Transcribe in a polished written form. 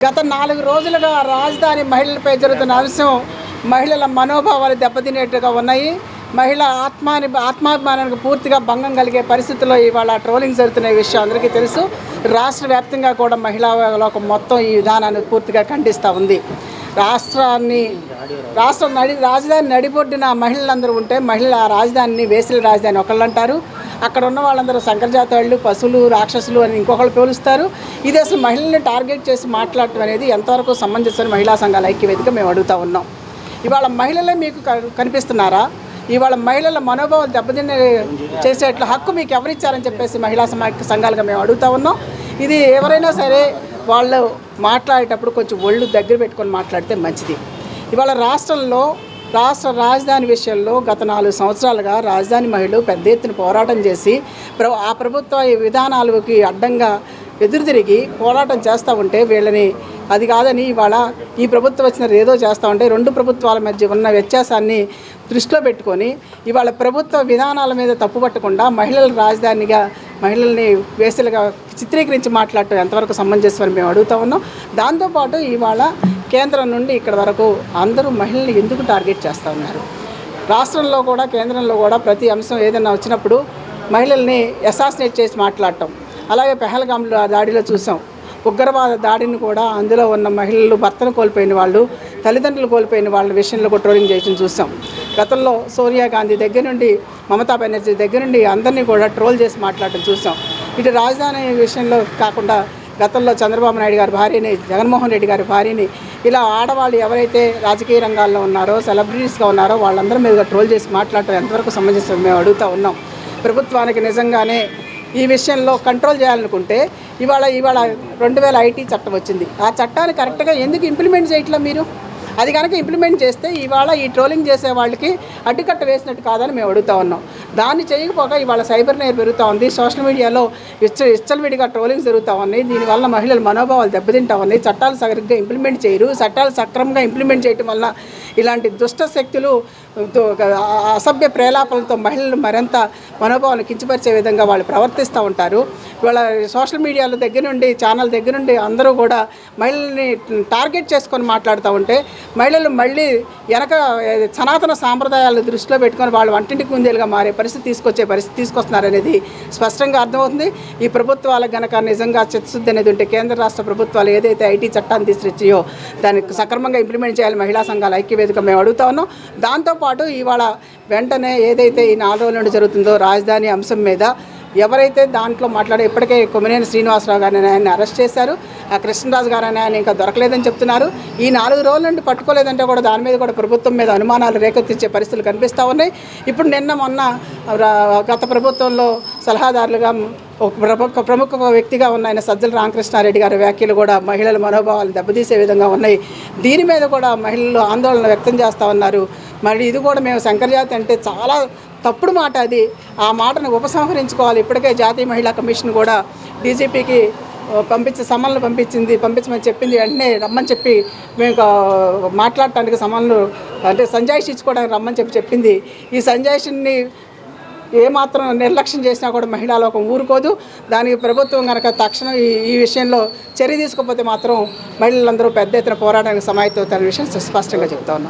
గత 4 రోజులుగా రాజధాని మహిళలపై జరుగుతున్న అంశం మహిళల మనోభావాలు దెబ్బతినేట్టుగా ఉన్నాయి. మహిళ ఆత్మాభిమానానికి పూర్తిగా భంగం కలిగే పరిస్థితుల్లో ఇవాళ ట్రోలింగ్ జరుగుతున్న విషయం అందరికీ తెలుసు. రాష్ట్ర వ్యాప్తంగా కూడా మహిళా లోకం మొత్తం ఈ విధానాన్ని పూర్తిగా ఖండిస్తూ ఉంది. రాజధాని నడిబొడ్డిన మహిళలందరూ ఉంటే మహిళల రాజధానిని వేసుల రాజధాని ఒకళ్ళు అంటారు. అక్కడ ఉన్న వాళ్ళందరూ సంకరజాతి వాళ్ళు, పశువులు, రాక్షసులు అని ఇంకొకళ్ళు పోలుస్తారు. ఇది అసలు మహిళల్ని టార్గెట్ చేసి మాట్లాడటం అనేది ఎంతవరకు సమంజసం మహిళా సంఘాల ఐక్యవేదిక మేము అడుగుతూ ఉన్నాం. ఇవాళ మహిళలే మీకు కనిపిస్తున్నారా? ఇవాళ మహిళల మనోభావాలు దెబ్బతిన్న చేసేట్ల హక్కు మీకు ఎవరిచ్చారని చెప్పేసి మహిళా సంఘాలుగా మేము అడుగుతూ ఉన్నాం. ఇది ఎవరైనా సరే వాళ్ళు మాట్లాడేటప్పుడు కొంచెం ఒళ్ళు దగ్గర పెట్టుకొని మాట్లాడితే మంచిది. ఇవాళ రాష్ట్ర రాజధాని విషయంలో గత 4 సంవత్సరాలుగా రాజధాని మహిళలు పెద్ద ఎత్తున పోరాటం చేసి ఆ ప్రభుత్వ విధానాలకి అడ్డంగా ఎదురుతిరిగి పోరాటం చేస్తూ ఉంటే వీళ్ళని అది కాదని ఇవాళ ఈ ప్రభుత్వం వచ్చిన ఏదో చేస్తూ ఉంటే 2 ప్రభుత్వాల మధ్య ఉన్న వ్యత్యాసాన్ని దృష్టిలో పెట్టుకొని ఇవాళ ప్రభుత్వ విధానాల మీద తప్పుపట్టకుండా మహిళల రాజధానిగా మహిళల్ని వేసలుగా చిత్రీకరించి మాట్లాడటం ఎంతవరకు సమంజసమని మేము అడుగుతూ ఉన్నాం. దాంతోపాటు ఇవాళ కేంద్రం నుండి ఇక్కడ వరకు అందరూ మహిళల్ని ఎందుకు టార్గెట్ చేస్తూ ఉన్నారు? రాష్ట్రంలో కూడా కేంద్రంలో కూడా ప్రతి అంశం ఏదైనా వచ్చినప్పుడు మహిళల్ని అసాసినేట్ చేసి మాట్లాడటం. అలాగే పెహల్గాం దాడిలో చూసాం. ఉగ్రవాద దాడిని కూడా అందులో ఉన్న మహిళలు భర్తను కోల్పోయిన వాళ్ళు, తల్లిదండ్రులు కోల్పోయిన వాళ్ళ విషయంలో కూడా ట్రోలింగ్ చేయడం చూసాం. గతంలో సోనియా గాంధీ దగ్గర నుండి మమతా బెనర్జీ దగ్గర నుండి అందరినీ కూడా ట్రోల్ చేసి మాట్లాడటం చూసాం. ఇటు రాజధాని విషయంలో కాకుండా గతంలో చంద్రబాబు నాయుడు గారి భార్యని, జగన్మోహన్ రెడ్డి గారి భార్యని ఇలా ఆడవాళ్ళు ఎవరైతే రాజకీయ రంగాల్లో ఉన్నారో, సెలబ్రిటీస్గా ఉన్నారో వాళ్ళందరి మీద ట్రోల్ చేసి మాట్లాడటం ఎంతవరకు సమంజసం మేము అడుగుతూ ఉన్నాం. ప్రభుత్వానికి నిజంగానే ఈ విషయంలో కంట్రోల్ చేయాలనుకుంటే ఇవాళ 2000 ఐటీ చట్టం వచ్చింది. ఆ చట్టాన్ని కరెక్ట్గా ఎందుకు ఇంప్లిమెంట్ చేయట్లా మీరు? అది కనుక ఇంప్లిమెంట్ చేస్తే ఇవాళ ఈ ట్రోలింగ్ చేసే వాళ్ళకి అడ్డుకట్ట వేసినట్టు కాదని మేము అడుగుతూ ఉన్నాం. దాన్ని చేయకపోగా ఇవాళ సైబర్ నేర్ పెరుగుతూ ఉంది. సోషల్ మీడియాలో విచ్చలవిడిగా ట్రోలింగ్ జరుగుతూ ఉన్నాయి. దీనివల్ల మహిళల మనోభావాలు దెబ్బతింటా ఉన్నాయి. చట్టాలు సరిగ్గా ఇంప్లిమెంట్ చేయరు. చట్టాలు సక్రమంగా ఇంప్లిమెంట్ చేయటం వల్ల ఇలాంటి దుష్ట శక్తులు అసభ్య ప్రేలాపనలతో మహిళలు మరింత మనోభావాలను కించపరిచే విధంగా వాళ్ళు ప్రవర్తిస్తూ ఉంటారు. ఇవాళ సోషల్ మీడియాల దగ్గర నుండి, ఛానల్ దగ్గర నుండి అందరూ కూడా మహిళల్ని టార్గెట్ చేసుకొని మాట్లాడుతూ ఉంటే మహిళలు మళ్ళీ వెనక సనాతన సాంప్రదాయాలను దృష్టిలో పెట్టుకొని వాళ్ళు వంటింటికి ముందేలుగా మారే పరిస్థితి తీసుకొస్తున్నారనేది స్పష్టంగా అర్థమవుతుంది. ఈ ప్రభుత్వాలకు గనక నిజంగా చిత్తశుద్ధి అనేది ఉంటే కేంద్ర రాష్ట్ర ప్రభుత్వాలు ఏదైతే ఐటీ చట్టాన్ని తీసుకొచ్చాయో దానికి సక్రమంగా ఇంప్లిమెంట్ చేయాలి మహిళా సంఘాల ఐక్యవేదిక మేము అడుగుతా ఉన్నాం. దాంతోపాటు ఇవాళ వెంటనే ఏదైతే ఈ 4 రోజుల నుండి జరుగుతుందో రాజధాని అంశం మీద ఎవరైతే దాంట్లో మాట్లాడే ఇప్పటికే కొమ్మినేని శ్రీనివాసరావు గారిని ఆయన్ని అరెస్ట్ చేశారు. ఆ కృష్ణరాజు గారిని ఆయన ఇంకా దొరకలేదని చెప్తున్నారు. ఈ 4 రోజుల నుండి పట్టుకోలేదంటే కూడా దాని మీద కూడా ప్రభుత్వం మీద అనుమానాలు రేకెత్తించే పరిస్థితులు కనిపిస్తూ ఉన్నాయి. ఇప్పుడు మొన్న గత ప్రభుత్వంలో సలహాదారులుగా ఒక ప్రముఖ వ్యక్తిగా ఉన్న ఆయన సజ్జల రామకృష్ణారెడ్డి గారి వ్యాఖ్యలు కూడా మహిళల మనోభావాలు దెబ్బతీసే విధంగా ఉన్నాయి. దీని మీద కూడా మహిళలు ఆందోళన వ్యక్తం చేస్తూ ఉన్నారు. మరి ఇది కూడా మేము సంకరజాతి అంటే చాలా తప్పుడు మాట. అది ఆ మాటను ఉపసంహరించుకోవాలి. ఇప్పటికే జాతీయ మహిళా కమిషన్ కూడా డీజీపీకి పంపించమని చెప్పింది. వెంటనే రమ్మని చెప్పి మేము మాట్లాడటానికి సమన్లు అంటే సంజాయిషి ఇచ్చుకోవడానికి రమ్మని చెప్పింది. ఈ సంజాయిషిని ఏమాత్రం నిర్లక్ష్యం చేసినా కూడా మహిళా లోకం ఊరుకోదు. దానికి ప్రభుత్వం కనుక తక్షణం ఈ విషయంలో చర్య తీసుకోకపోతే మాత్రం మహిళలందరూ పెద్ద ఎత్తున పోరాటానికి సమాయత్తవుతారనే విషయం స్పష్టంగా చెప్తా ఉన్నాం.